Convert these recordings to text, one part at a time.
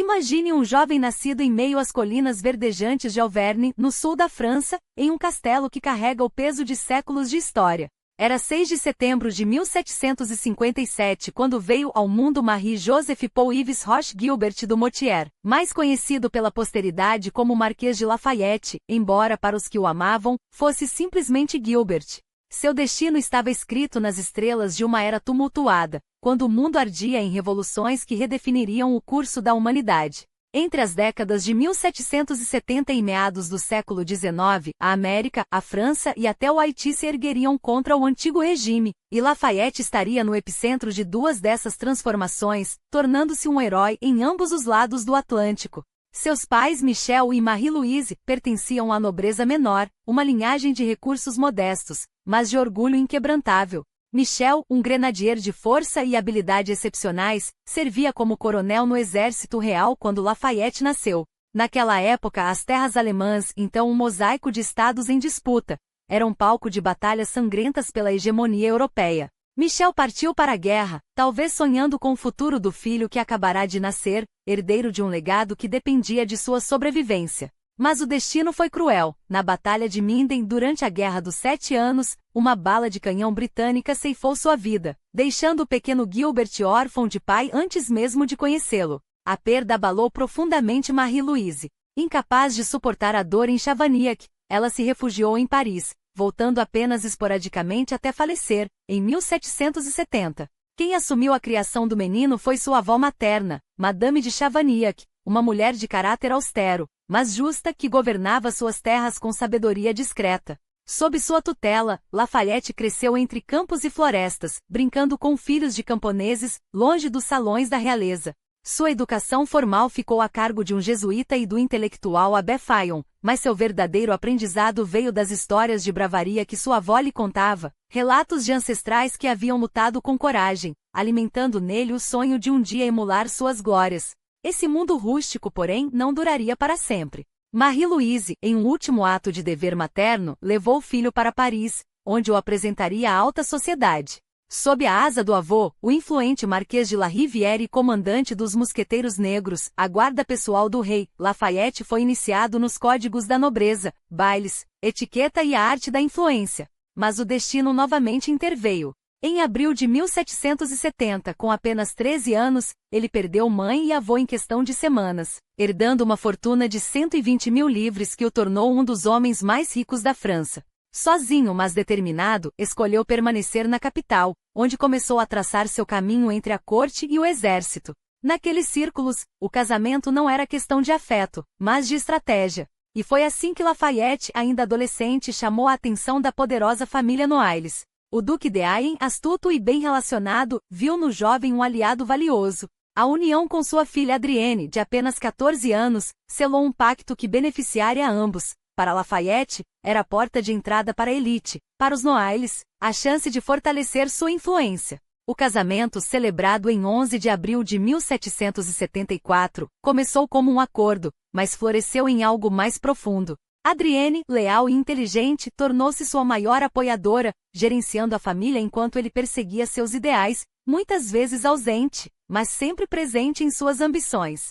Imagine um jovem nascido em meio às colinas verdejantes de Auvergne, no sul da França, em um castelo que carrega o peso de séculos de história. Era 6 de setembro de 1757 quando veio ao mundo Marie-Joseph Paul-Yves Roch-Guilbert du Motier, mais conhecido pela posteridade como Marquês de Lafayette, embora para os que o amavam, fosse simplesmente Gilbert. Seu destino estava escrito nas estrelas de uma era tumultuada, quando o mundo ardia em revoluções que redefiniriam o curso da humanidade. Entre as décadas de 1770 e meados do século XIX, a América, a França e até o Haiti se ergueriam contra o antigo regime, e Lafayette estaria no epicentro de duas dessas transformações, tornando-se um herói em ambos os lados do Atlântico. Seus pais Michel e Marie-Louise pertenciam à nobreza menor, uma linhagem de recursos modestos, mas de orgulho inquebrantável. Michel, um grenadier de força e habilidade excepcionais, servia como coronel no exército real quando Lafayette nasceu. Naquela época as terras alemãs, então um mosaico de estados em disputa, eram palco de batalhas sangrentas pela hegemonia europeia. Michel partiu para a guerra, talvez sonhando com o futuro do filho que acabará de nascer, herdeiro de um legado que dependia de sua sobrevivência. Mas o destino foi cruel. Na Batalha de Minden, durante a Guerra dos 7 Anos, uma bala de canhão britânica ceifou sua vida, deixando o pequeno Gilbert órfão de pai antes mesmo de conhecê-lo. A perda abalou profundamente Marie-Louise. Incapaz de suportar a dor em Chavagnac, ela se refugiou em Paris, voltando apenas esporadicamente até falecer, em 1770. Quem assumiu a criação do menino foi sua avó materna, Madame de Chavagnac, uma mulher de caráter austero, mas justa, que governava suas terras com sabedoria discreta. Sob sua tutela, Lafayette cresceu entre campos e florestas, brincando com filhos de camponeses, longe dos salões da realeza. Sua educação formal ficou a cargo de um jesuíta e do intelectual Abbé Fillon, mas seu verdadeiro aprendizado veio das histórias de bravaria que sua avó lhe contava, relatos de ancestrais que haviam lutado com coragem, alimentando nele o sonho de um dia emular suas glórias. Esse mundo rústico, porém, não duraria para sempre. Marie-Louise, em um último ato de dever materno, levou o filho para Paris, onde o apresentaria à alta sociedade. Sob a asa do avô, o influente Marquês de La Rivière e comandante dos Mosqueteiros Negros, a guarda pessoal do rei, Lafayette foi iniciado nos códigos da nobreza, bailes, etiqueta e a arte da influência. Mas o destino novamente interveio. Em abril de 1770, com apenas 13 anos, ele perdeu mãe e avô em questão de semanas, herdando uma fortuna de 120 mil livres que o tornou um dos homens mais ricos da França. Sozinho, mas determinado, escolheu permanecer na capital, onde começou a traçar seu caminho entre a corte e o exército. Naqueles círculos, o casamento não era questão de afeto, mas de estratégia. E foi assim que Lafayette, ainda adolescente, chamou a atenção da poderosa família Noailles. O Duque de Ayen, astuto e bem relacionado, viu no jovem um aliado valioso. A união com sua filha Adrienne, de apenas 14 anos, selou um pacto que beneficiaria a ambos. Para Lafayette, era a porta de entrada para a elite. Para os Noailles, a chance de fortalecer sua influência. O casamento, celebrado em 11 de abril de 1774, começou como um acordo, mas floresceu em algo mais profundo. Adrienne, leal e inteligente, tornou-se sua maior apoiadora, gerenciando a família enquanto ele perseguia seus ideais, muitas vezes ausente, mas sempre presente em suas ambições.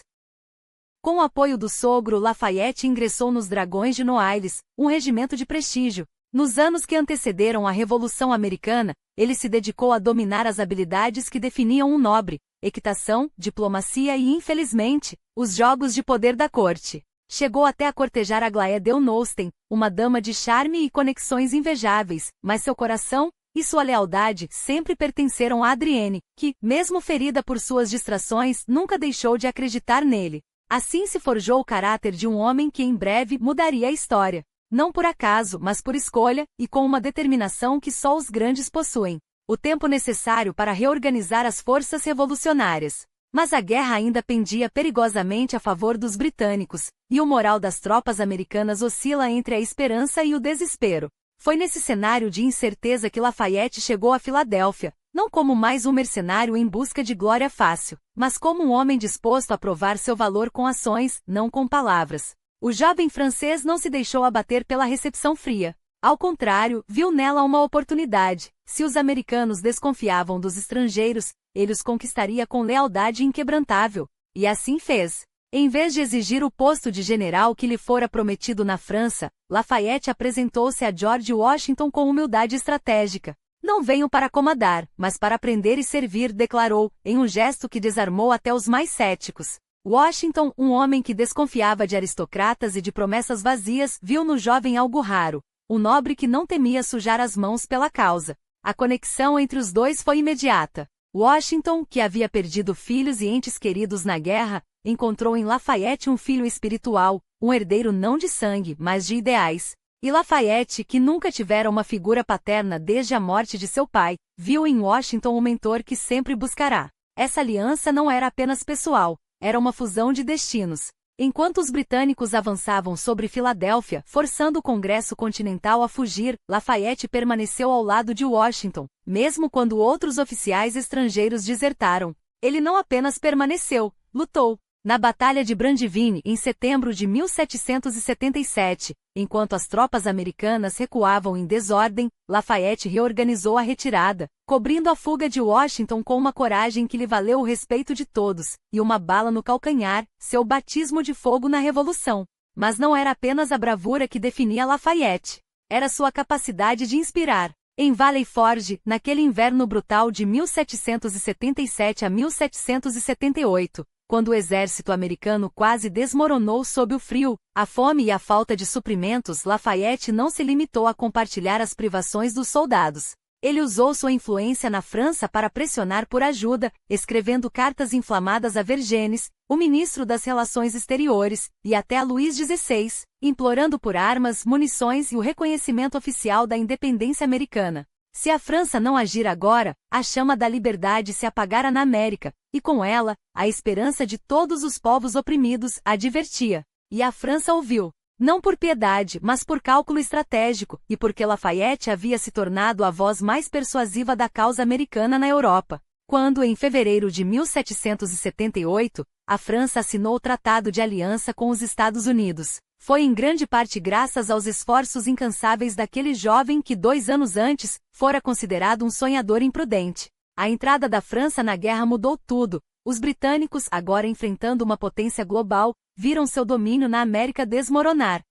Com o apoio do sogro, Lafayette ingressou nos Dragões de Noailles, um regimento de prestígio. Nos anos que antecederam a Revolução Americana, ele se dedicou a dominar as habilidades que definiam um nobre: equitação, diplomacia e, infelizmente, os jogos de poder da corte. Chegou até a cortejar Aglaé Delnosten, uma dama de charme e conexões invejáveis, mas seu coração e sua lealdade sempre pertenceram a Adrienne, que, mesmo ferida por suas distrações, nunca deixou de acreditar nele. Assim se forjou o caráter de um homem que em breve mudaria a história. Não por acaso, mas por escolha, e com uma determinação que só os grandes possuem. O tempo necessário para reorganizar as forças revolucionárias. Mas a guerra ainda pendia perigosamente a favor dos britânicos, e o moral das tropas americanas oscila entre a esperança e o desespero. Foi nesse cenário de incerteza que Lafayette chegou a Filadélfia, não como mais um mercenário em busca de glória fácil, mas como um homem disposto a provar seu valor com ações, não com palavras. O jovem francês não se deixou abater pela recepção fria. Ao contrário, viu nela uma oportunidade. Se os americanos desconfiavam dos estrangeiros, ele os conquistaria com lealdade inquebrantável. E assim fez. Em vez de exigir o posto de general que lhe fora prometido na França, Lafayette apresentou-se a George Washington com humildade estratégica. Não venho para comandar, mas para aprender e servir, declarou, em um gesto que desarmou até os mais céticos. Washington, um homem que desconfiava de aristocratas e de promessas vazias, viu no jovem algo raro, um nobre que não temia sujar as mãos pela causa. A conexão entre os dois foi imediata. Washington, que havia perdido filhos e entes queridos na guerra, encontrou em Lafayette um filho espiritual, um herdeiro não de sangue, mas de ideais. E Lafayette, que nunca tivera uma figura paterna desde a morte de seu pai, viu em Washington o mentor que sempre buscará. Essa aliança não era apenas pessoal, era uma fusão de destinos. Enquanto os britânicos avançavam sobre Filadélfia, forçando o Congresso Continental a fugir, Lafayette permaneceu ao lado de Washington, mesmo quando outros oficiais estrangeiros desertaram. Ele não apenas permaneceu, lutou. Na Batalha de Brandivine, em setembro de 1777, enquanto as tropas americanas recuavam em desordem, Lafayette reorganizou a retirada, cobrindo a fuga de Washington com uma coragem que lhe valeu o respeito de todos, e uma bala no calcanhar, seu batismo de fogo na Revolução. Mas não era apenas a bravura que definia Lafayette. Era sua capacidade de inspirar. Em Valley Forge, naquele inverno brutal de 1777 a 1778, quando o exército americano quase desmoronou sob o frio, a fome e a falta de suprimentos, Lafayette não se limitou a compartilhar as privações dos soldados. Ele usou sua influência na França para pressionar por ajuda, escrevendo cartas inflamadas a Vergennes, o ministro das Relações Exteriores, e até a Luís XVI, implorando por armas, munições e o reconhecimento oficial da independência americana. Se a França não agir agora, a chama da liberdade se apagará na América, e com ela, a esperança de todos os povos oprimidos, advertia. E a França ouviu. Não por piedade, mas por cálculo estratégico, e porque Lafayette havia se tornado a voz mais persuasiva da causa americana na Europa. Quando, em fevereiro de 1778, a França assinou o Tratado de Aliança com os Estados Unidos, foi em grande parte graças aos esforços incansáveis daquele jovem que 2 anos antes, fora considerado um sonhador imprudente. A entrada da França na guerra mudou tudo. Os britânicos, agora enfrentando uma potência global, viram seu domínio na América desmoronar.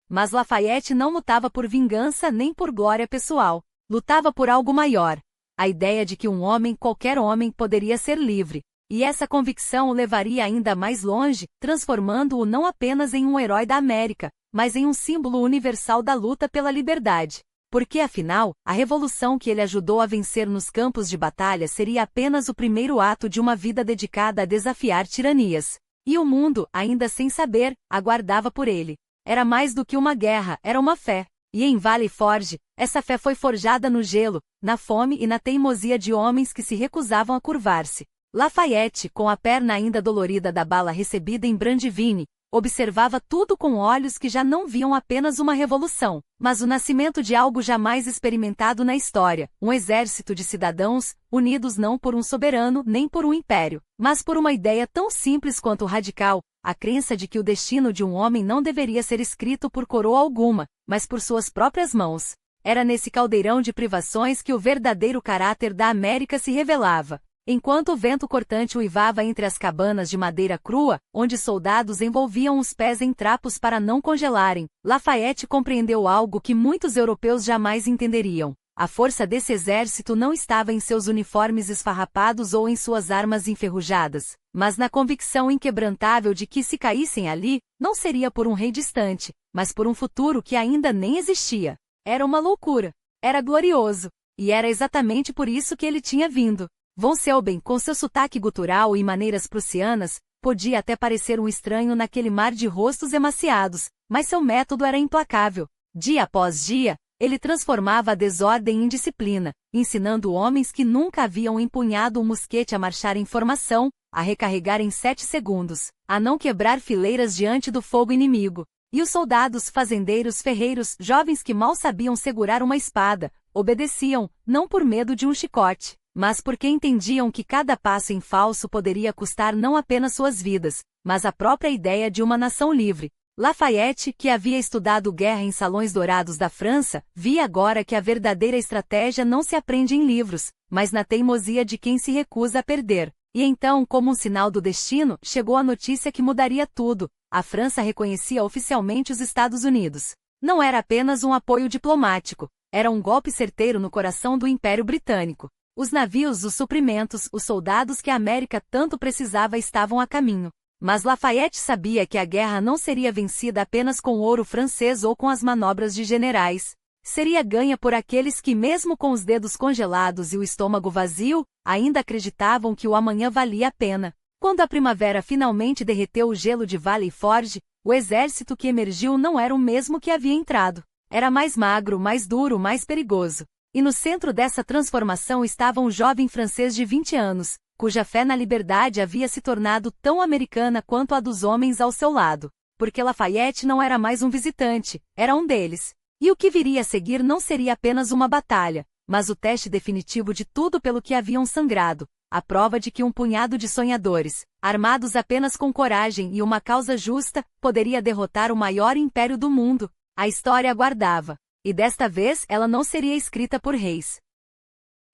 Mas Lafayette não lutava por vingança nem por glória pessoal. Lutava por algo maior. A ideia de que um homem, qualquer homem, poderia ser livre. E essa convicção o levaria ainda mais longe, transformando-o não apenas em um herói da América, mas em um símbolo universal da luta pela liberdade. Porque, afinal, a revolução que ele ajudou a vencer nos campos de batalha seria apenas o primeiro ato de uma vida dedicada a desafiar tiranias. E o mundo, ainda sem saber, aguardava por ele. Era mais do que uma guerra, era uma fé. E em Valley Forge, essa fé foi forjada no gelo, na fome e na teimosia de homens que se recusavam a curvar-se. Lafayette, com a perna ainda dolorida da bala recebida em Brandivine, observava tudo com olhos que já não viam apenas uma revolução, mas o nascimento de algo jamais experimentado na história, um exército de cidadãos, unidos não por um soberano nem por um império, mas por uma ideia tão simples quanto radical, a crença de que o destino de um homem não deveria ser escrito por coroa alguma, mas por suas próprias mãos. Era nesse caldeirão de privações que o verdadeiro caráter da América se revelava. Enquanto o vento cortante uivava entre as cabanas de madeira crua, onde soldados envolviam os pés em trapos para não congelarem, Lafayette compreendeu algo que muitos europeus jamais entenderiam. A força desse exército não estava em seus uniformes esfarrapados ou em suas armas enferrujadas, mas na convicção inquebrantável de que se caíssem ali, não seria por um rei distante, mas por um futuro que ainda nem existia. Era uma loucura. Era glorioso. E era exatamente por isso que ele tinha vindo. Von Selben, com seu sotaque gutural e maneiras prussianas, podia até parecer um estranho naquele mar de rostos emaciados, mas seu método era implacável. Dia após dia, ele transformava a desordem em disciplina, ensinando homens que nunca haviam empunhado um mosquete a marchar em formação, a recarregar em 7 segundos, a não quebrar fileiras diante do fogo inimigo. E os soldados, fazendeiros, ferreiros, jovens que mal sabiam segurar uma espada, obedeciam, não por medo de um chicote, mas porque entendiam que cada passo em falso poderia custar não apenas suas vidas, mas a própria ideia de uma nação livre. Lafayette, que havia estudado guerra em salões dourados da França, via agora que a verdadeira estratégia não se aprende em livros, mas na teimosia de quem se recusa a perder. E então, como um sinal do destino, chegou a notícia que mudaria tudo. A França reconhecia oficialmente os Estados Unidos. Não era apenas um apoio diplomático, era um golpe certeiro no coração do Império Britânico. Os navios, os suprimentos, os soldados que a América tanto precisava estavam a caminho. Mas Lafayette sabia que a guerra não seria vencida apenas com ouro francês ou com as manobras de generais. Seria ganha por aqueles que, mesmo com os dedos congelados e o estômago vazio, ainda acreditavam que o amanhã valia a pena. Quando a primavera finalmente derreteu o gelo de Valley Forge, o exército que emergiu não era o mesmo que havia entrado. Era mais magro, mais duro, mais perigoso. E no centro dessa transformação estava um jovem francês de 20 anos, cuja fé na liberdade havia se tornado tão americana quanto a dos homens ao seu lado. Porque Lafayette não era mais um visitante, era um deles. E o que viria a seguir não seria apenas uma batalha, mas o teste definitivo de tudo pelo que haviam sangrado, a prova de que um punhado de sonhadores, armados apenas com coragem e uma causa justa, poderia derrotar o maior império do mundo. A história aguardava. E desta vez ela não seria escrita por reis.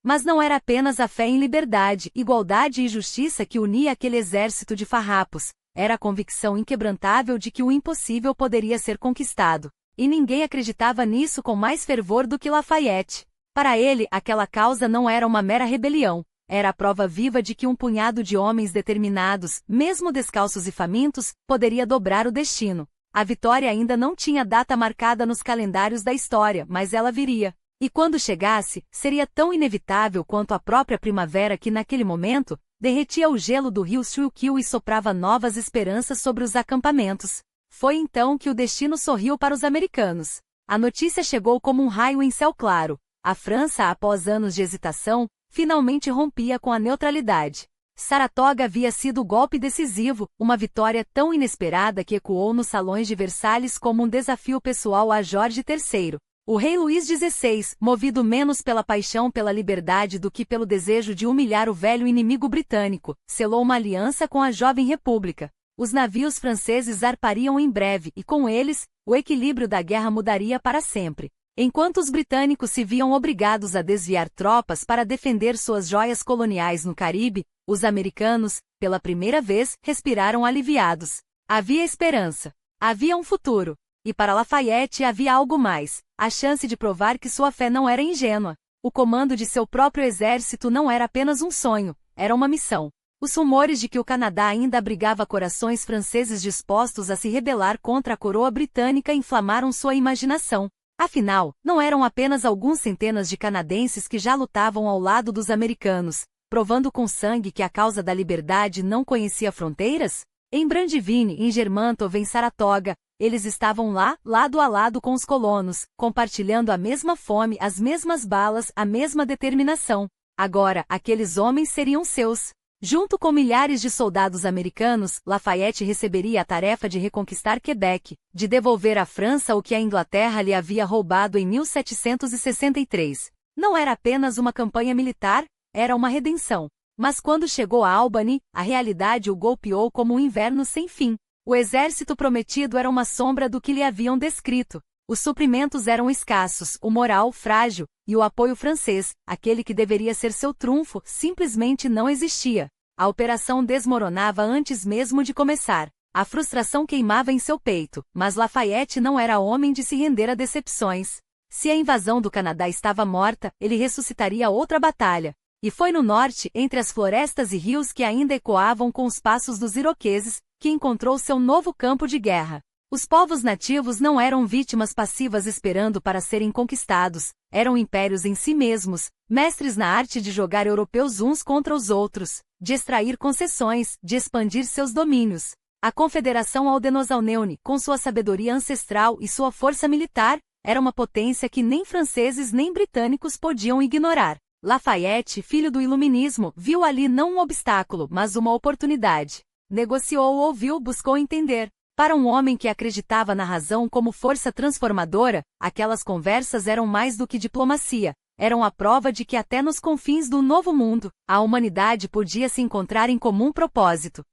Mas não era apenas a fé em liberdade, igualdade e justiça que unia aquele exército de farrapos, era a convicção inquebrantável de que o impossível poderia ser conquistado. E ninguém acreditava nisso com mais fervor do que Lafayette. Para ele, aquela causa não era uma mera rebelião, era a prova viva de que um punhado de homens determinados, mesmo descalços e famintos, poderia dobrar o destino. A vitória ainda não tinha data marcada nos calendários da história, mas ela viria. E quando chegasse, seria tão inevitável quanto a própria primavera que naquele momento, derretia o gelo do rio Schuylkill e soprava novas esperanças sobre os acampamentos. Foi então que o destino sorriu para os americanos. A notícia chegou como um raio em céu claro. A França, após anos de hesitação, finalmente rompia com a neutralidade. Saratoga havia sido o golpe decisivo, uma vitória tão inesperada que ecoou nos salões de Versalhes como um desafio pessoal a Jorge III. O rei Luís XVI, movido menos pela paixão pela liberdade do que pelo desejo de humilhar o velho inimigo britânico, selou uma aliança com a jovem república. Os navios franceses zarpariam em breve e, com eles, o equilíbrio da guerra mudaria para sempre. Enquanto os britânicos se viam obrigados a desviar tropas para defender suas joias coloniais no Caribe, os americanos, pela primeira vez, respiraram aliviados. Havia esperança. Havia um futuro. E para Lafayette havia algo mais, a chance de provar que sua fé não era ingênua. O comando de seu próprio exército não era apenas um sonho, era uma missão. Os rumores de que o Canadá ainda abrigava corações franceses dispostos a se rebelar contra a coroa britânica inflamaram sua imaginação. Afinal, não eram apenas alguns centenas de canadenses que já lutavam ao lado dos americanos, provando com sangue que a causa da liberdade não conhecia fronteiras? Em Brandivine, em Germantow, em Saratoga, eles estavam lá, lado a lado com os colonos, compartilhando a mesma fome, as mesmas balas, a mesma determinação. Agora, aqueles homens seriam seus. Junto com milhares de soldados americanos, Lafayette receberia a tarefa de reconquistar Quebec, de devolver à França o que a Inglaterra lhe havia roubado em 1763. Não era apenas uma campanha militar, era uma redenção. Mas quando chegou a Albany, a realidade o golpeou como um inverno sem fim. O exército prometido era uma sombra do que lhe haviam descrito. Os suprimentos eram escassos, o moral frágil, e o apoio francês, aquele que deveria ser seu trunfo, simplesmente não existia. A operação desmoronava antes mesmo de começar. A frustração queimava em seu peito, mas Lafayette não era homem de se render a decepções. Se a invasão do Canadá estava morta, ele ressuscitaria outra batalha. E foi no norte, entre as florestas e rios que ainda ecoavam com os passos dos iroqueses, que encontrou seu novo campo de guerra. Os povos nativos não eram vítimas passivas esperando para serem conquistados, eram impérios em si mesmos, mestres na arte de jogar europeus uns contra os outros, de extrair concessões, de expandir seus domínios. A Confederação Haudenosaunee, com sua sabedoria ancestral e sua força militar, era uma potência que nem franceses nem britânicos podiam ignorar. Lafayette, filho do iluminismo, viu ali não um obstáculo, mas uma oportunidade. Negociou, ouviu, buscou entender. Para um homem que acreditava na razão como força transformadora, aquelas conversas eram mais do que diplomacia, eram a prova de que até nos confins do Novo Mundo, a humanidade podia se encontrar em comum propósito.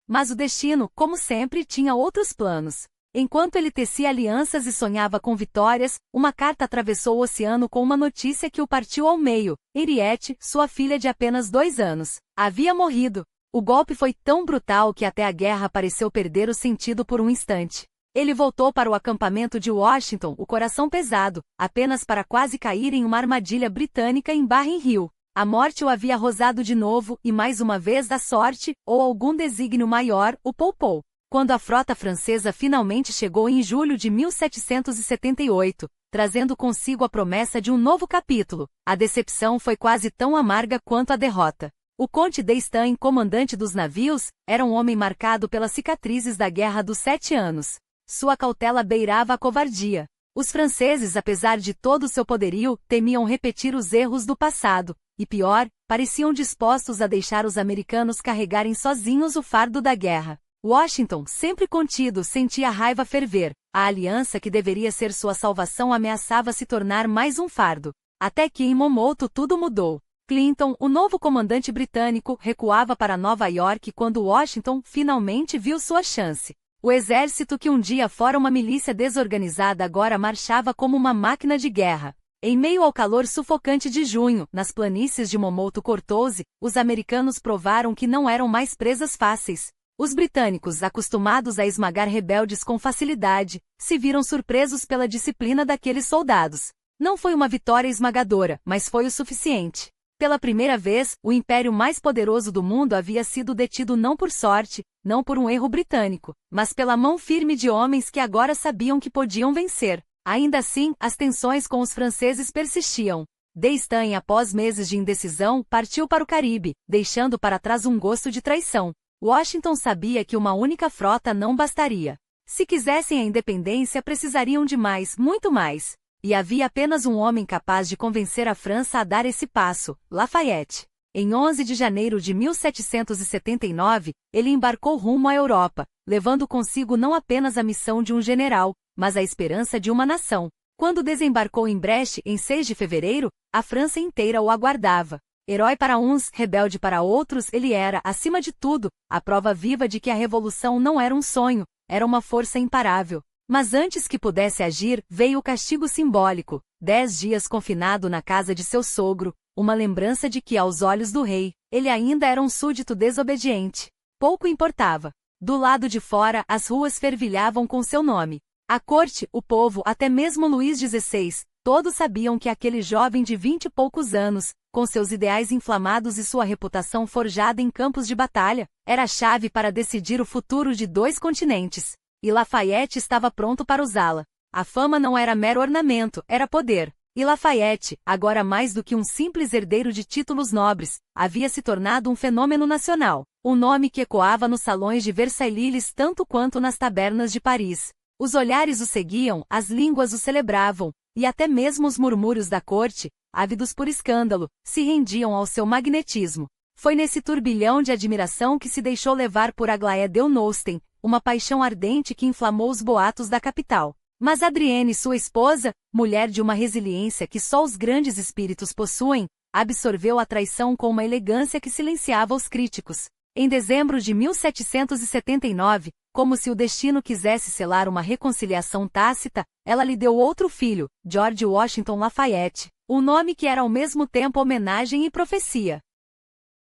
Mas o destino, como sempre, tinha outros planos. Enquanto ele tecia alianças e sonhava com vitórias, uma carta atravessou o oceano com uma notícia que o partiu ao meio. Henriette, sua filha de apenas 2 anos, havia morrido. O golpe foi tão brutal que até a guerra pareceu perder o sentido por um instante. Ele voltou para o acampamento de Washington, o coração pesado, apenas para quase cair em uma armadilha britânica em Barren Hill. A morte o havia arrosado de novo e mais uma vez a sorte, ou algum desígnio maior, o poupou. Quando a frota francesa finalmente chegou em julho de 1778, trazendo consigo a promessa de um novo capítulo, a decepção foi quase tão amarga quanto a derrota. O Conde d'Estaing, comandante dos navios, era um homem marcado pelas cicatrizes da Guerra dos 7 Anos. Sua cautela beirava a covardia. Os franceses, apesar de todo o seu poderio, temiam repetir os erros do passado, e pior, pareciam dispostos a deixar os americanos carregarem sozinhos o fardo da guerra. Washington, sempre contido, sentia a raiva ferver. A aliança que deveria ser sua salvação ameaçava se tornar mais um fardo. Até que em Monmouth tudo mudou. Clinton, o novo comandante britânico, recuava para Nova York quando Washington finalmente viu sua chance. O exército que um dia fora uma milícia desorganizada agora marchava como uma máquina de guerra. Em meio ao calor sufocante de junho, nas planícies de Monmouth Courthouse, os americanos provaram que não eram mais presas fáceis. Os britânicos, acostumados a esmagar rebeldes com facilidade, se viram surpresos pela disciplina daqueles soldados. Não foi uma vitória esmagadora, mas foi o suficiente. Pela primeira vez, o império mais poderoso do mundo havia sido detido não por sorte, não por um erro britânico, mas pela mão firme de homens que agora sabiam que podiam vencer. Ainda assim, as tensões com os franceses persistiam. D'Estaing, após meses de indecisão, partiu para o Caribe, deixando para trás um gosto de traição. Washington sabia que uma única frota não bastaria. Se quisessem a independência, precisariam de mais, muito mais. E havia apenas um homem capaz de convencer a França a dar esse passo, Lafayette. Em 11 de janeiro de 1779, ele embarcou rumo à Europa, levando consigo não apenas a missão de um general, mas a esperança de uma nação. Quando desembarcou em Brest, em 6 de fevereiro, a França inteira o aguardava. Herói para uns, rebelde para outros, ele era, acima de tudo, a prova viva de que a revolução não era um sonho, era uma força imparável. Mas antes que pudesse agir, veio o castigo simbólico, 10 dias confinado na casa de seu sogro, uma lembrança de que, aos olhos do rei, ele ainda era um súdito desobediente. Pouco importava. Do lado de fora, as ruas fervilhavam com seu nome. A corte, o povo, até mesmo Luís XVI, todos sabiam que aquele jovem de 20 e poucos anos, com seus ideais inflamados e sua reputação forjada em campos de batalha, era a chave para decidir o futuro de 2 continentes. E Lafayette estava pronto para usá-la. A fama não era mero ornamento, era poder. E Lafayette, agora mais do que um simples herdeiro de títulos nobres, havia se tornado um fenômeno nacional. Um nome que ecoava nos salões de Versailles tanto quanto nas tabernas de Paris. Os olhares o seguiam, as línguas o celebravam, e até mesmo os murmúrios da corte, ávidos por escândalo, se rendiam ao seu magnetismo. Foi nesse turbilhão de admiração que se deixou levar por Aglaé Delnosten, uma paixão ardente que inflamou os boatos da capital. Mas Adrienne, sua esposa, mulher de uma resiliência que só os grandes espíritos possuem, absorveu a traição com uma elegância que silenciava os críticos. Em dezembro de 1779, como se o destino quisesse selar uma reconciliação tácita, ela lhe deu outro filho, George Washington Lafayette, um nome que era ao mesmo tempo homenagem e profecia.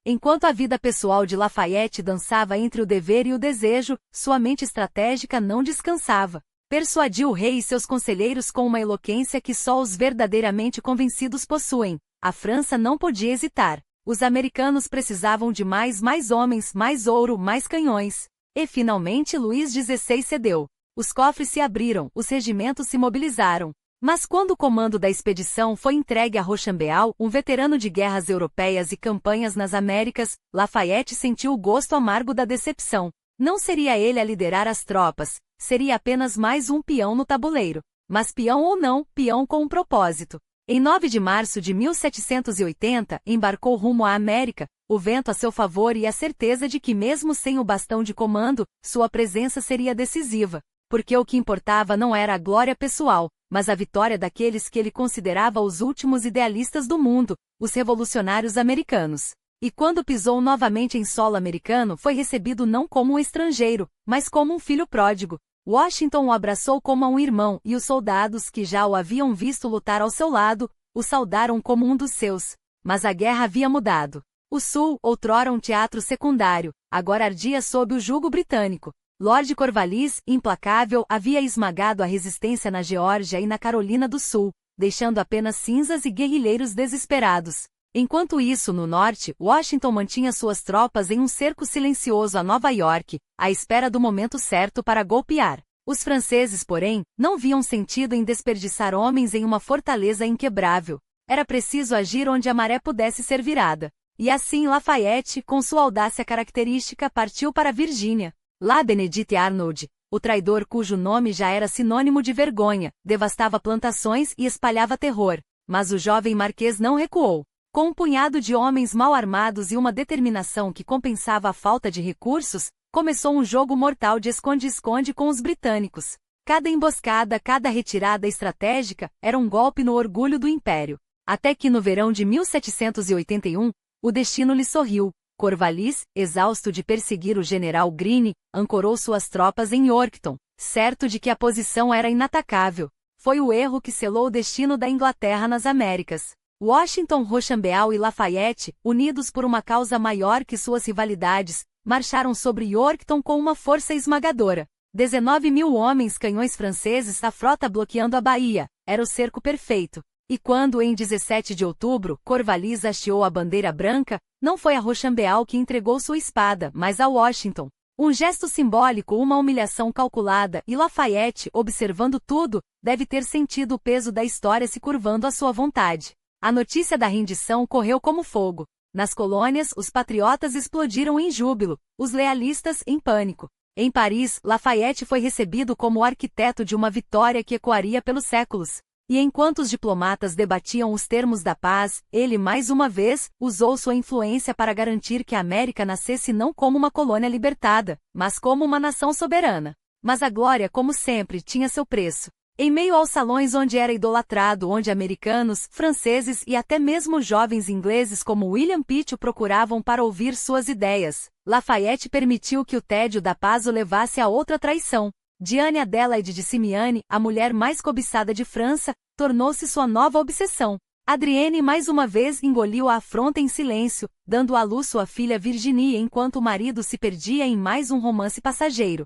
Enquanto a vida pessoal de Lafayette dançava entre o dever e o desejo, sua mente estratégica não descansava. Persuadiu o rei e seus conselheiros com uma eloquência que só os verdadeiramente convencidos possuem. A França não podia hesitar. Os americanos precisavam de mais homens, mais ouro, mais canhões. E finalmente Luís XVI cedeu. Os cofres se abriram, os regimentos se mobilizaram. Mas quando o comando da expedição foi entregue a Rochambeau, um veterano de guerras europeias e campanhas nas Américas, Lafayette sentiu o gosto amargo da decepção. Não seria ele a liderar as tropas, seria apenas mais um peão no tabuleiro. Mas peão ou não, peão com um propósito. Em 9 de março de 1780, embarcou rumo à América, o vento a seu favor e a certeza de que mesmo sem o bastão de comando, sua presença seria decisiva. Porque o que importava não era a glória pessoal, mas a vitória daqueles que ele considerava os últimos idealistas do mundo, os revolucionários americanos. E quando pisou novamente em solo americano, foi recebido não como um estrangeiro, mas como um filho pródigo. Washington o abraçou como a um irmão e os soldados que já o haviam visto lutar ao seu lado, o saudaram como um dos seus. Mas a guerra havia mudado. O Sul, outrora um teatro secundário, agora ardia sob o jugo britânico. Lord Cornwallis, implacável, havia esmagado a resistência na Geórgia e na Carolina do Sul, deixando apenas cinzas e guerrilheiros desesperados. Enquanto isso, no norte, Washington mantinha suas tropas em um cerco silencioso a Nova York, à espera do momento certo para golpear. Os franceses, porém, não viam sentido em desperdiçar homens em uma fortaleza inquebrável. Era preciso agir onde a maré pudesse ser virada. E assim Lafayette, com sua audácia característica, partiu para a Virgínia. Lá Benedict Arnold, o traidor cujo nome já era sinônimo de vergonha, devastava plantações e espalhava terror. Mas o jovem marquês não recuou. Com um punhado de homens mal armados e uma determinação que compensava a falta de recursos, começou um jogo mortal de esconde-esconde com os britânicos. Cada emboscada, cada retirada estratégica, era um golpe no orgulho do Império. Até que no verão de 1781, o destino lhe sorriu. Cornwallis, exausto de perseguir o general Greene, ancorou suas tropas em Yorktown, certo de que a posição era inatacável. Foi o erro que selou o destino da Inglaterra nas Américas. Washington, Rochambeau e Lafayette, unidos por uma causa maior que suas rivalidades, marcharam sobre Yorktown com uma força esmagadora. 19.000 homens canhões franceses, a frota bloqueando a baía. Era o cerco perfeito. E quando, em 17 de outubro, Cornwallis hasteou a bandeira branca, não foi a Rochambeau que entregou sua espada, mas a Washington. Um gesto simbólico, uma humilhação calculada, e Lafayette, observando tudo, deve ter sentido o peso da história se curvando à sua vontade. A notícia da rendição correu como fogo. Nas colônias, os patriotas explodiram em júbilo, os lealistas em pânico. Em Paris, Lafayette foi recebido como o arquiteto de uma vitória que ecoaria pelos séculos. E enquanto os diplomatas debatiam os termos da paz, ele mais uma vez usou sua influência para garantir que a América nascesse não como uma colônia libertada, mas como uma nação soberana. Mas a glória, como sempre, tinha seu preço. Em meio aos salões onde era idolatrado, onde americanos, franceses e até mesmo jovens ingleses como William Pitt o procuravam para ouvir suas ideias, Lafayette permitiu que o tédio da paz o levasse a outra traição. Diane Adélaide de Simiane, a mulher mais cobiçada de França, tornou-se sua nova obsessão. Adrienne mais uma vez engoliu a afronta em silêncio, dando à luz sua filha Virginie enquanto o marido se perdia em mais um romance passageiro.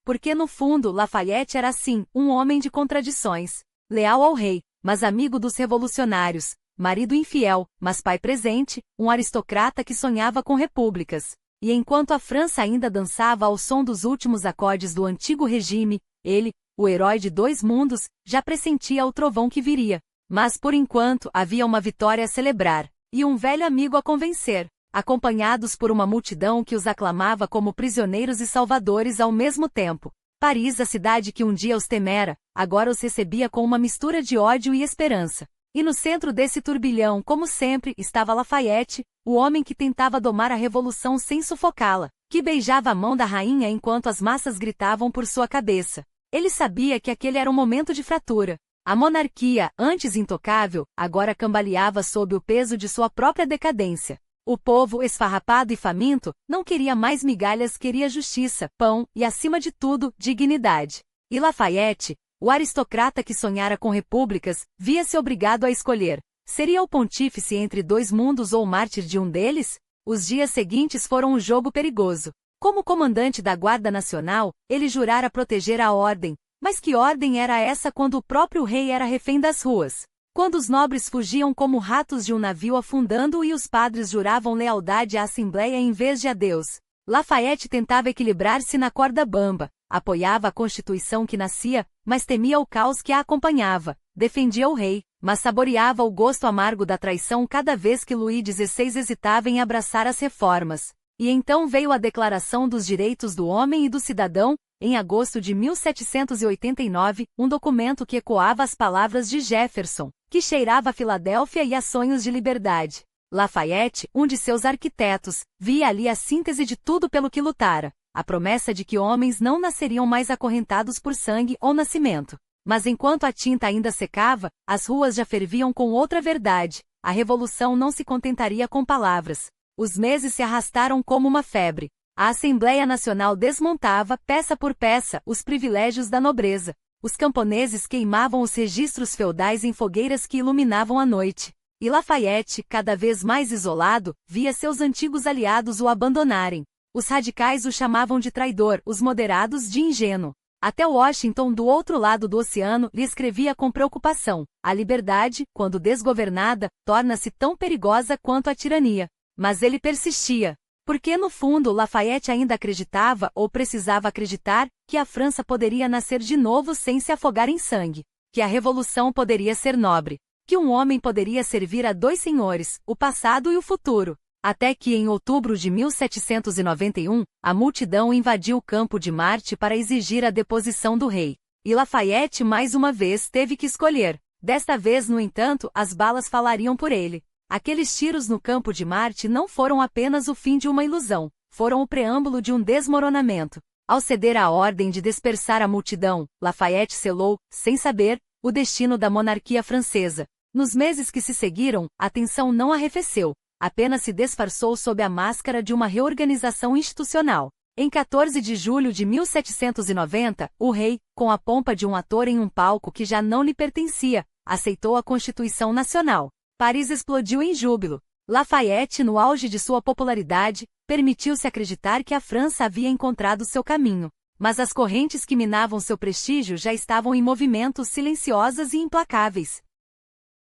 Porque no fundo Lafayette era assim, um homem de contradições. Leal ao rei, mas amigo dos revolucionários. Marido infiel, mas pai presente, um aristocrata que sonhava com repúblicas. E enquanto a França ainda dançava ao som dos últimos acordes do antigo regime, ele, o herói de dois mundos, já pressentia o trovão que viria. Mas por enquanto havia uma vitória a celebrar, e um velho amigo a convencer, acompanhados por uma multidão que os aclamava como prisioneiros e salvadores ao mesmo tempo. Paris, a cidade que um dia os temera, agora os recebia com uma mistura de ódio e esperança. E no centro desse turbilhão, como sempre, estava Lafayette, o homem que tentava domar a revolução sem sufocá-la, que beijava a mão da rainha enquanto as massas gritavam por sua cabeça. Ele sabia que aquele era um momento de fratura. A monarquia, antes intocável, agora cambaleava sob o peso de sua própria decadência. O povo, esfarrapado e faminto, não queria mais migalhas, queria justiça, pão e, acima de tudo, dignidade. E Lafayette, o aristocrata que sonhara com repúblicas, via-se obrigado a escolher. Seria o pontífice entre dois mundos ou o mártir de um deles? Os dias seguintes foram um jogo perigoso. Como comandante da Guarda Nacional, ele jurara proteger a ordem. Mas que ordem era essa quando o próprio rei era refém das ruas? Quando os nobres fugiam como ratos de um navio afundando e os padres juravam lealdade à Assembleia em vez de a Deus? Lafayette tentava equilibrar-se na corda bamba. Apoiava a Constituição que nascia, mas temia o caos que a acompanhava. Defendia o rei, mas saboreava o gosto amargo da traição cada vez que Luís XVI hesitava em abraçar as reformas. E então veio a Declaração dos Direitos do Homem e do Cidadão, em agosto de 1789, um documento que ecoava as palavras de Jefferson, que cheirava a Filadélfia e a sonhos de liberdade. Lafayette, um de seus arquitetos, via ali a síntese de tudo pelo que lutara. A promessa de que homens não nasceriam mais acorrentados por sangue ou nascimento. Mas enquanto a tinta ainda secava, as ruas já ferviam com outra verdade. A revolução não se contentaria com palavras. Os meses se arrastaram como uma febre. A Assembleia Nacional desmontava, peça por peça, os privilégios da nobreza. Os camponeses queimavam os registros feudais em fogueiras que iluminavam a noite. E Lafayette, cada vez mais isolado, via seus antigos aliados o abandonarem. Os radicais o chamavam de traidor, os moderados de ingênuo. Até Washington, do outro lado do oceano, lhe escrevia com preocupação: a liberdade, quando desgovernada, torna-se tão perigosa quanto a tirania. Mas ele persistia. Porque no fundo Lafayette ainda acreditava, ou precisava acreditar, que a França poderia nascer de novo sem se afogar em sangue. Que a revolução poderia ser nobre. Que um homem poderia servir a dois senhores, o passado e o futuro. Até que em outubro de 1791, a multidão invadiu o Campo de Marte para exigir a deposição do rei. E Lafayette mais uma vez teve que escolher. Desta vez, no entanto, as balas falariam por ele. Aqueles tiros no Campo de Marte não foram apenas o fim de uma ilusão, foram o preâmbulo de um desmoronamento. Ao ceder a ordem de dispersar a multidão, Lafayette selou, sem saber, o destino da monarquia francesa. Nos meses que se seguiram, a tensão não arrefeceu, apenas se disfarçou sob a máscara de uma reorganização institucional. Em 14 de julho de 1790, o rei, com a pompa de um ator em um palco que já não lhe pertencia, aceitou a Constituição Nacional. Paris explodiu em júbilo. Lafayette, no auge de sua popularidade, permitiu-se acreditar que a França havia encontrado seu caminho. Mas as correntes que minavam seu prestígio já estavam em movimento, silenciosas e implacáveis.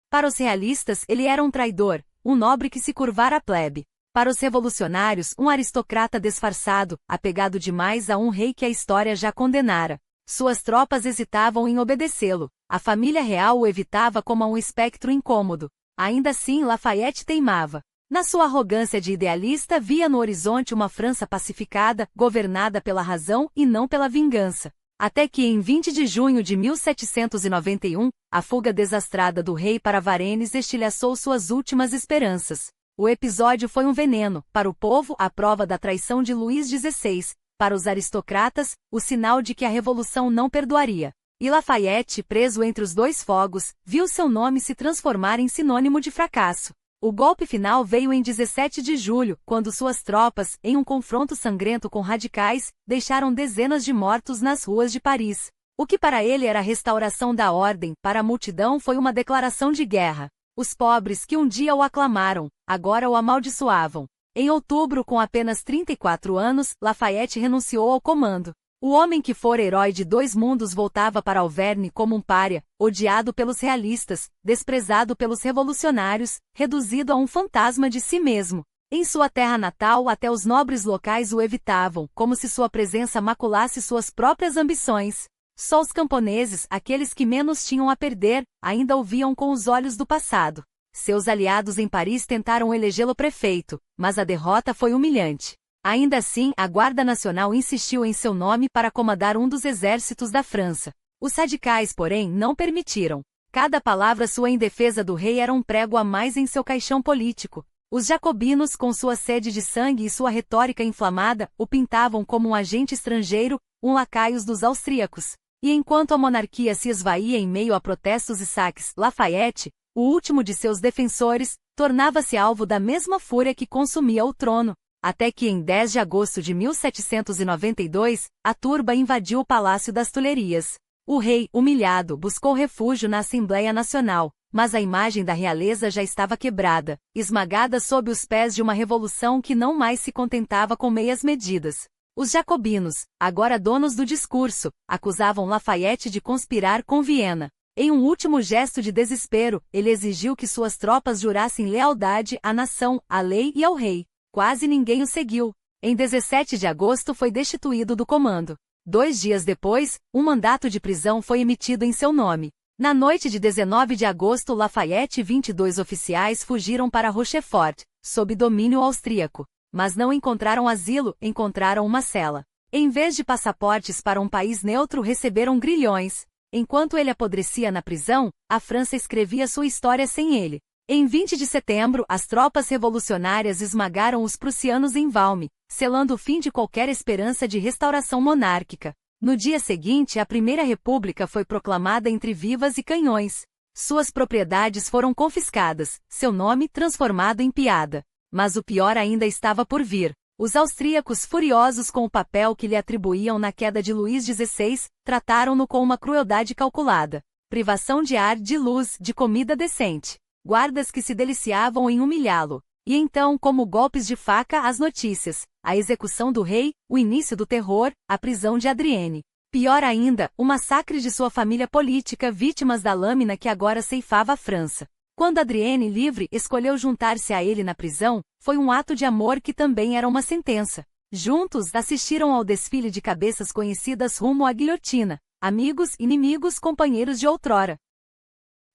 Para os realistas, ele era um traidor, um nobre que se curvara à plebe. Para os revolucionários, um aristocrata disfarçado, apegado demais a um rei que a história já condenara. Suas tropas hesitavam em obedecê-lo. A família real o evitava como a um espectro incômodo. Ainda assim, Lafayette teimava. Na sua arrogância de idealista, via no horizonte uma França pacificada, governada pela razão e não pela vingança. Até que em 20 de junho de 1791, a fuga desastrada do rei para Varennes estilhaçou suas últimas esperanças. O episódio foi um veneno, para o povo, a prova da traição de Luís XVI, para os aristocratas, o sinal de que a revolução não perdoaria. E Lafayette, preso entre os dois fogos, viu seu nome se transformar em sinônimo de fracasso. O golpe final veio em 17 de julho, quando suas tropas, em um confronto sangrento com radicais, deixaram dezenas de mortos nas ruas de Paris. O que para ele era a restauração da ordem, para a multidão foi uma declaração de guerra. Os pobres que um dia o aclamaram, agora o amaldiçoavam. Em outubro, com apenas 34 anos, Lafayette renunciou ao comando. O homem que fora herói de dois mundos voltava para Auvergne como um pária, odiado pelos realistas, desprezado pelos revolucionários, reduzido a um fantasma de si mesmo. Em sua terra natal, até os nobres locais o evitavam, como se sua presença maculasse suas próprias ambições. Só os camponeses, aqueles que menos tinham a perder, ainda o viam com os olhos do passado. Seus aliados em Paris tentaram elegê-lo prefeito, mas a derrota foi humilhante. Ainda assim, a Guarda Nacional insistiu em seu nome para comandar um dos exércitos da França. Os radicais, porém, não permitiram. Cada palavra sua em defesa do rei era um prego a mais em seu caixão político. Os jacobinos, com sua sede de sangue e sua retórica inflamada, o pintavam como um agente estrangeiro, um lacaio dos austríacos. E enquanto a monarquia se esvaía em meio a protestos e saques, Lafayette, o último de seus defensores, tornava-se alvo da mesma fúria que consumia o trono. Até que em 10 de agosto de 1792, a turba invadiu o Palácio das Tulherias. O rei, humilhado, buscou refúgio na Assembleia Nacional, mas a imagem da realeza já estava quebrada, esmagada sob os pés de uma revolução que não mais se contentava com meias medidas. Os jacobinos, agora donos do discurso, acusavam Lafayette de conspirar com Viena. Em um último gesto de desespero, ele exigiu que suas tropas jurassem lealdade à nação, à lei e ao rei. Quase ninguém o seguiu. Em 17 de agosto foi destituído do comando. 2 dias depois, um mandato de prisão foi emitido em seu nome. Na noite de 19 de agosto, Lafayette e 22 oficiais fugiram para Rochefort, sob domínio austríaco. Mas não encontraram asilo, encontraram uma cela. Em vez de passaportes para um país neutro, receberam grilhões. Enquanto ele apodrecia na prisão, a França escrevia sua história sem ele. Em 20 de setembro, as tropas revolucionárias esmagaram os prussianos em Valmy, selando o fim de qualquer esperança de restauração monárquica. No dia seguinte, a Primeira República foi proclamada entre vivas e canhões. Suas propriedades foram confiscadas, seu nome transformado em piada. Mas o pior ainda estava por vir. Os austríacos, furiosos com o papel que lhe atribuíam na queda de Luís XVI, trataram-no com uma crueldade calculada. Privação de ar, de luz, de comida decente. Guardas que se deliciavam em humilhá-lo. E então, como golpes de faca, as notícias, a execução do rei, o início do terror, a prisão de Adrienne. Pior ainda, o massacre de sua família política, vítimas da lâmina que agora ceifava a França. Quando Adrienne, livre, escolheu juntar-se a ele na prisão, foi um ato de amor que também era uma sentença. Juntos, assistiram ao desfile de cabeças conhecidas rumo à guilhotina. Amigos, inimigos, companheiros de outrora.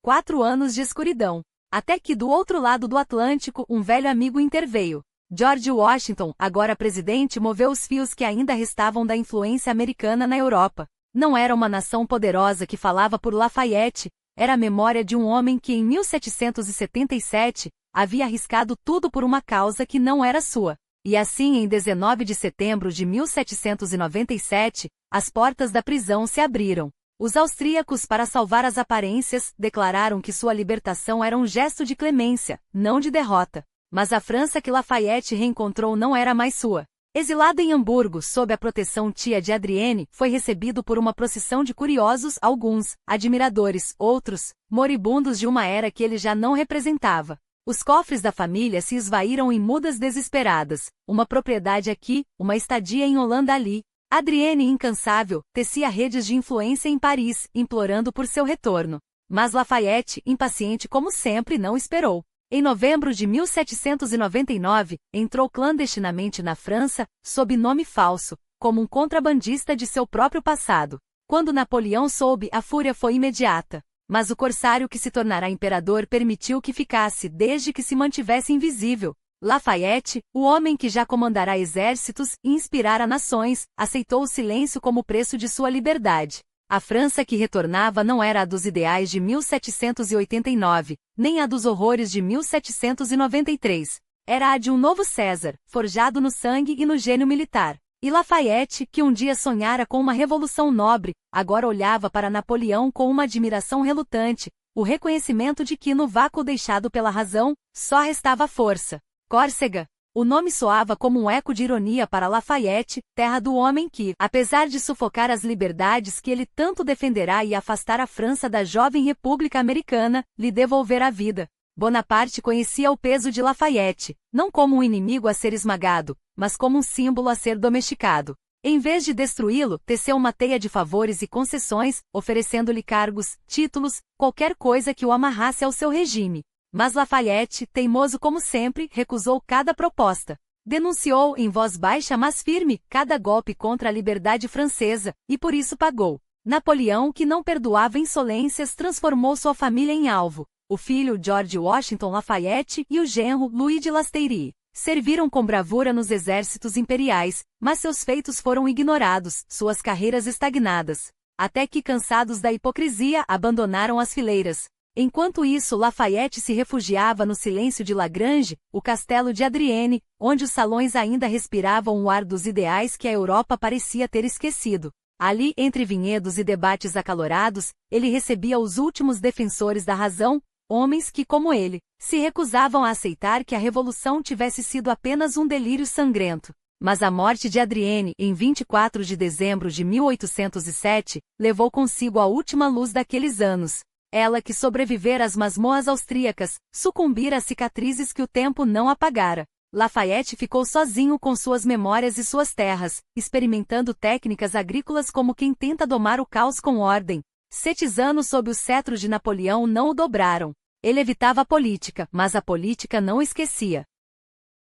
4 anos de escuridão. Até que do outro lado do Atlântico, um velho amigo interveio. George Washington, agora presidente, moveu os fios que ainda restavam da influência americana na Europa. Não era uma nação poderosa que falava por Lafayette, era a memória de um homem que em 1777, havia arriscado tudo por uma causa que não era sua. E assim, em 19 de setembro de 1797, as portas da prisão se abriram. Os austríacos, para salvar as aparências, declararam que sua libertação era um gesto de clemência, não de derrota. Mas a França que Lafayette reencontrou não era mais sua. Exilado em Hamburgo, sob a proteção tia de Adrienne, foi recebido por uma procissão de curiosos, alguns, admiradores, outros, moribundos de uma era que ele já não representava. Os cofres da família se esvaíram em mudas desesperadas, uma propriedade aqui, uma estadia em Holanda ali. Adrienne, incansável, tecia redes de influência em Paris, implorando por seu retorno. Mas Lafayette, impaciente como sempre, não esperou. Em novembro de 1799, entrou clandestinamente na França, sob nome falso, como um contrabandista de seu próprio passado. Quando Napoleão soube, a fúria foi imediata. Mas o corsário que se tornará imperador permitiu que ficasse, desde que se mantivesse invisível. Lafayette, o homem que já comandará exércitos e inspirara nações, aceitou o silêncio como preço de sua liberdade. A França que retornava não era a dos ideais de 1789, nem a dos horrores de 1793. Era a de um novo César, forjado no sangue e no gênio militar. E Lafayette, que um dia sonhara com uma revolução nobre, agora olhava para Napoleão com uma admiração relutante, o reconhecimento de que no vácuo deixado pela razão, só restava força. Córcega. O nome soava como um eco de ironia para Lafayette, terra do homem que, apesar de sufocar as liberdades que ele tanto defenderá e afastar a França da jovem República Americana, lhe devolverá a vida. Bonaparte conhecia o peso de Lafayette, não como um inimigo a ser esmagado, mas como um símbolo a ser domesticado. Em vez de destruí-lo, teceu uma teia de favores e concessões, oferecendo-lhe cargos, títulos, qualquer coisa que o amarrasse ao seu regime. Mas Lafayette, teimoso como sempre, recusou cada proposta. Denunciou, em voz baixa mas firme, cada golpe contra a liberdade francesa, e por isso pagou. Napoleão, que não perdoava insolências, transformou sua família em alvo. O filho, George Washington Lafayette, e o genro, Louis de Lasteyrie, serviram com bravura nos exércitos imperiais, mas seus feitos foram ignorados, suas carreiras estagnadas. Até que, cansados da hipocrisia, abandonaram as fileiras. Enquanto isso, Lafayette se refugiava no silêncio de Lagrange, o castelo de Adrienne, onde os salões ainda respiravam o ar dos ideais que a Europa parecia ter esquecido. Ali, entre vinhedos e debates acalorados, ele recebia os últimos defensores da razão, homens que, como ele, se recusavam a aceitar que a revolução tivesse sido apenas um delírio sangrento. Mas a morte de Adrienne, em 24 de dezembro de 1807, levou consigo a última luz daqueles anos. Ela que sobrevivera às masmorras austríacas, sucumbira às cicatrizes que o tempo não apagara. Lafayette ficou sozinho com suas memórias e suas terras, experimentando técnicas agrícolas como quem tenta domar o caos com ordem. 7 anos sob o cetro de Napoleão não o dobraram. Ele evitava a política, mas a política não esquecia.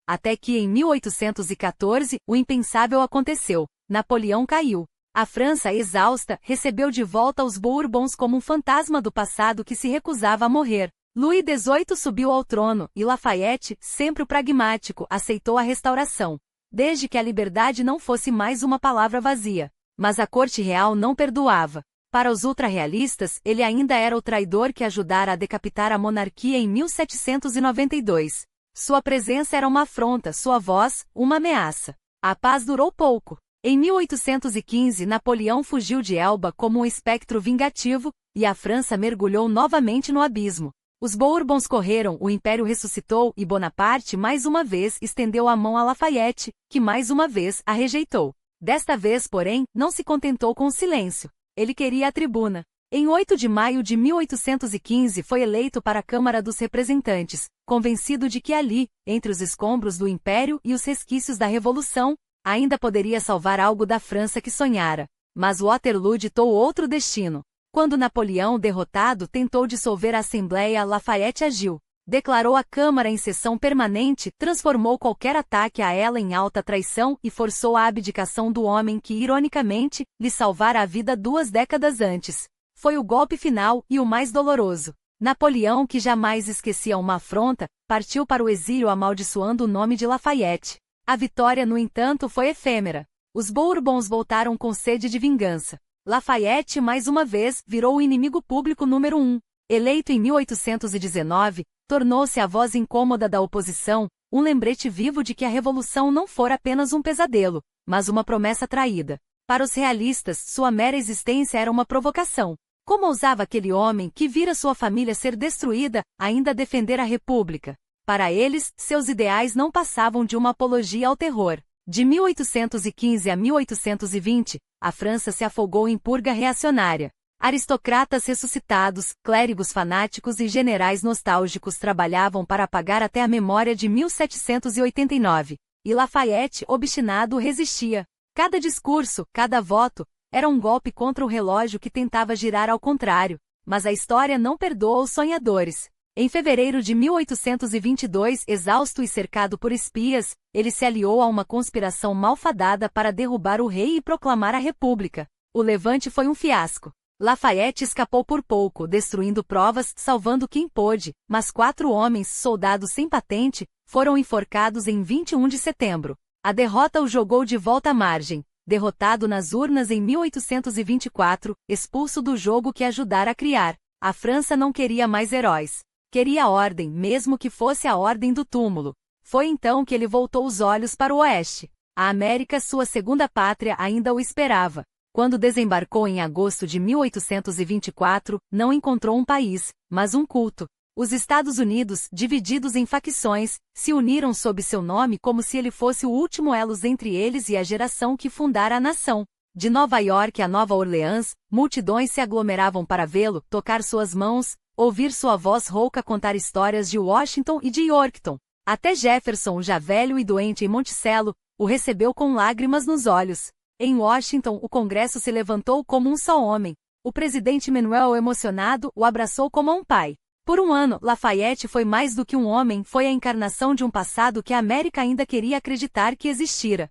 Até que em 1814, o impensável aconteceu. Napoleão caiu. A França, exausta, recebeu de volta os Bourbons como um fantasma do passado que se recusava a morrer. Louis XVIII subiu ao trono, e Lafayette, sempre o pragmático, aceitou a restauração. Desde que a liberdade não fosse mais uma palavra vazia. Mas a corte real não perdoava. Para os ultrarrealistas, ele ainda era o traidor que ajudara a decapitar a monarquia em 1792. Sua presença era uma afronta, sua voz, uma ameaça. A paz durou pouco. Em 1815, Napoleão fugiu de Elba como um espectro vingativo, e a França mergulhou novamente no abismo. Os Bourbons correram, o Império ressuscitou e Bonaparte mais uma vez estendeu a mão a Lafayette, que mais uma vez a rejeitou. Desta vez, porém, não se contentou com o silêncio. Ele queria a tribuna. Em 8 de maio de 1815 foi eleito para a Câmara dos Representantes, convencido de que ali, entre os escombros do Império e os resquícios da Revolução, ainda poderia salvar algo da França que sonhara. Mas Waterloo ditou outro destino. Quando Napoleão, derrotado, tentou dissolver a Assembleia, Lafayette agiu. Declarou a Câmara em sessão permanente, transformou qualquer ataque a ela em alta traição e forçou a abdicação do homem que, ironicamente, lhe salvara a vida 2 décadas antes. Foi o golpe final e o mais doloroso. Napoleão, que jamais esquecia uma afronta, partiu para o exílio amaldiçoando o nome de Lafayette. A vitória, no entanto, foi efêmera. Os Bourbons voltaram com sede de vingança. Lafayette, mais uma vez, virou o inimigo público número 1. Eleito em 1819, tornou-se a voz incômoda da oposição, um lembrete vivo de que a Revolução não fora apenas um pesadelo, mas uma promessa traída. Para os realistas, sua mera existência era uma provocação. Como ousava aquele homem, que vira sua família ser destruída, ainda defender a República? Para eles, seus ideais não passavam de uma apologia ao terror. De 1815 a 1820, a França se afogou em purga reacionária. Aristocratas ressuscitados, clérigos fanáticos e generais nostálgicos trabalhavam para apagar até a memória de 1789. E Lafayette, obstinado, resistia. Cada discurso, cada voto, era um golpe contra o relógio que tentava girar ao contrário. Mas a história não perdoa os sonhadores. Em fevereiro de 1822, exausto e cercado por espias, ele se aliou a uma conspiração malfadada para derrubar o rei e proclamar a República. O levante foi um fiasco. Lafayette escapou por pouco, destruindo provas, salvando quem pôde, mas 4 homens, soldados sem patente, foram enforcados em 21 de setembro. A derrota o jogou de volta à margem. Derrotado nas urnas em 1824, expulso do jogo que ajudara a criar, a França não queria mais heróis. Queria a ordem, mesmo que fosse a ordem do túmulo. Foi então que ele voltou os olhos para o oeste. A América, sua segunda pátria, ainda o esperava. Quando desembarcou em agosto de 1824, não encontrou um país, mas um culto. Os Estados Unidos, divididos em facções, se uniram sob seu nome como se ele fosse o último elo entre eles e a geração que fundara a nação. De Nova York a Nova Orleans, multidões se aglomeravam para vê-lo, tocar suas mãos, ouvir sua voz rouca contar histórias de Washington e de Yorktown. Até Jefferson, já velho e doente em Monticello, o recebeu com lágrimas nos olhos. Em Washington, o Congresso se levantou como um só homem. O presidente Manuel, emocionado, o abraçou como um pai. Por um ano, Lafayette foi mais do que um homem, foi a encarnação de um passado que a América ainda queria acreditar que existira.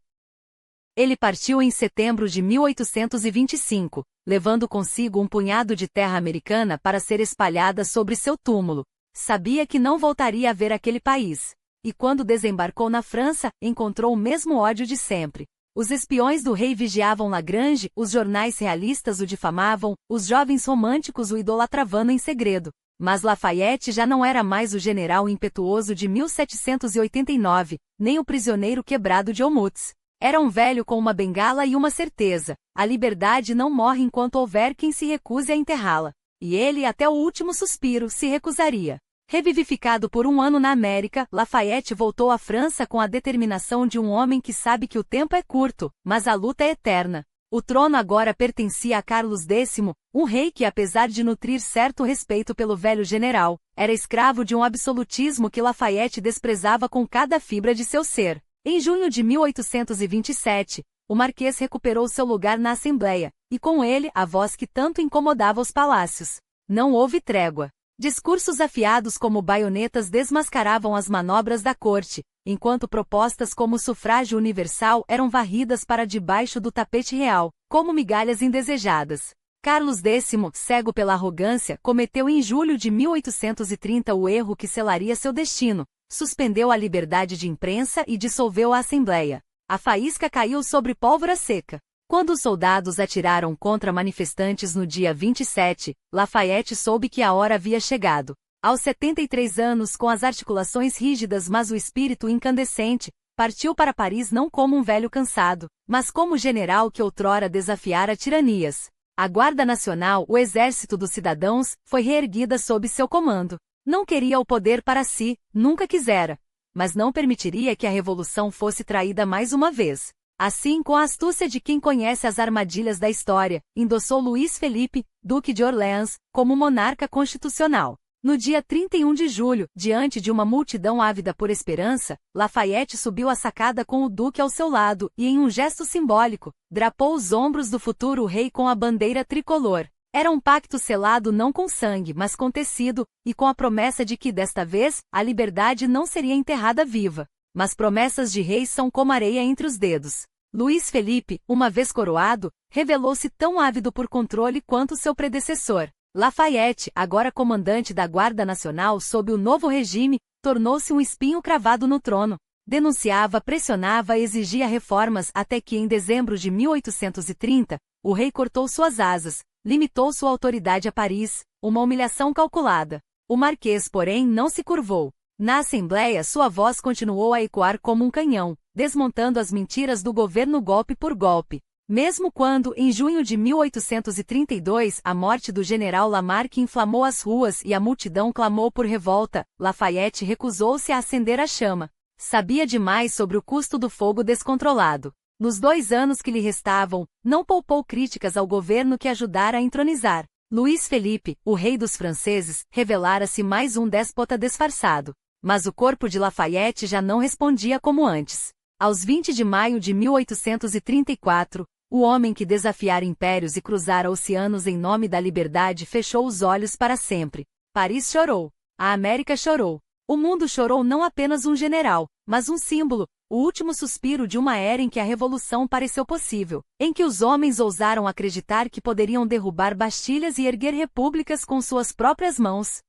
Ele partiu em setembro de 1825, levando consigo um punhado de terra americana para ser espalhada sobre seu túmulo. Sabia que não voltaria a ver aquele país. E quando desembarcou na França, encontrou o mesmo ódio de sempre. Os espiões do rei vigiavam Lagrange, os jornais realistas o difamavam, os jovens românticos o idolatravam em segredo. Mas Lafayette já não era mais o general impetuoso de 1789, nem o prisioneiro quebrado de Olmutz. Era um velho com uma bengala e uma certeza: a liberdade não morre enquanto houver quem se recuse a enterrá-la. E ele, até o último suspiro, se recusaria. Revivificado por um ano na América, Lafayette voltou à França com a determinação de um homem que sabe que o tempo é curto, mas a luta é eterna. O trono agora pertencia a Carlos X, um rei que, apesar de nutrir certo respeito pelo velho general, era escravo de um absolutismo que Lafayette desprezava com cada fibra de seu ser. Em junho de 1827, o marquês recuperou seu lugar na Assembleia, e com ele a voz que tanto incomodava os palácios. Não houve trégua. Discursos afiados como baionetas desmascaravam as manobras da corte, enquanto propostas como o sufrágio universal eram varridas para debaixo do tapete real, como migalhas indesejadas. Carlos X, cego pela arrogância, cometeu em julho de 1830 o erro que selaria seu destino: suspendeu a liberdade de imprensa e dissolveu a Assembleia. A faísca caiu sobre pólvora seca. Quando os soldados atiraram contra manifestantes no dia 27, Lafayette soube que a hora havia chegado. Aos 73 anos, com as articulações rígidas mas o espírito incandescente, partiu para Paris não como um velho cansado, mas como general que outrora desafiara tiranias. A Guarda Nacional, o exército dos cidadãos, foi reerguida sob seu comando. Não queria o poder para si, nunca quisera. Mas não permitiria que a revolução fosse traída mais uma vez. Assim, com a astúcia de quem conhece as armadilhas da história, endossou Luís Felipe, Duque de Orleans, como monarca constitucional. No dia 31 de julho, diante de uma multidão ávida por esperança, Lafayette subiu a sacada com o duque ao seu lado e, em um gesto simbólico, drapou os ombros do futuro rei com a bandeira tricolor. Era um pacto selado não com sangue, mas com tecido, e com a promessa de que, desta vez, a liberdade não seria enterrada viva. Mas promessas de reis são como areia entre os dedos. Luís Felipe, uma vez coroado, revelou-se tão ávido por controle quanto seu predecessor. Lafayette, agora comandante da Guarda Nacional sob o novo regime, tornou-se um espinho cravado no trono. Denunciava, pressionava e exigia reformas até que, em dezembro de 1830, o rei cortou suas asas, limitou sua autoridade a Paris, uma humilhação calculada. O marquês, porém, não se curvou. Na Assembleia, sua voz continuou a ecoar como um canhão, desmontando as mentiras do governo golpe por golpe. Mesmo quando, em junho de 1832, a morte do general Lamarque inflamou as ruas e a multidão clamou por revolta, Lafayette recusou-se a acender a chama. Sabia demais sobre o custo do fogo descontrolado. Nos 2 anos que lhe restavam, não poupou críticas ao governo que ajudara a entronizar. Luís Felipe, o rei dos franceses, revelara-se mais um déspota disfarçado. Mas o corpo de Lafayette já não respondia como antes. Aos 20 de maio de 1834, o homem que desafiara impérios e cruzara oceanos em nome da liberdade fechou os olhos para sempre. Paris chorou. A América chorou. O mundo chorou não apenas um general, mas um símbolo, o último suspiro de uma era em que a revolução pareceu possível, em que os homens ousaram acreditar que poderiam derrubar Bastilhas e erguer repúblicas com suas próprias mãos.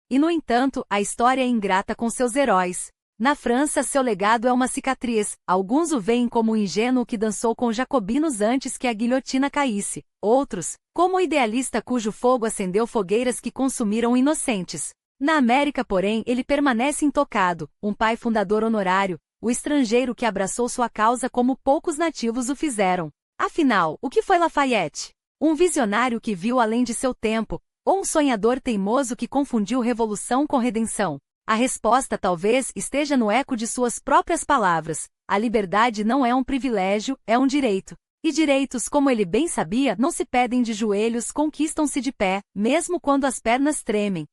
E, no entanto, a história é ingrata com seus heróis. Na França, seu legado é uma cicatriz. Alguns o veem como o ingênuo que dançou com jacobinos antes que a guilhotina caísse. Outros, como o idealista cujo fogo acendeu fogueiras que consumiram inocentes. Na América, porém, ele permanece intocado, um pai fundador honorário, o estrangeiro que abraçou sua causa como poucos nativos o fizeram. Afinal, o que foi Lafayette? Um visionário que viu além de seu tempo, ou um sonhador teimoso que confundiu revolução com redenção? A resposta talvez esteja no eco de suas próprias palavras. A liberdade não é um privilégio, é um direito. E direitos, como ele bem sabia, não se pedem de joelhos, conquistam-se de pé, mesmo quando as pernas tremem.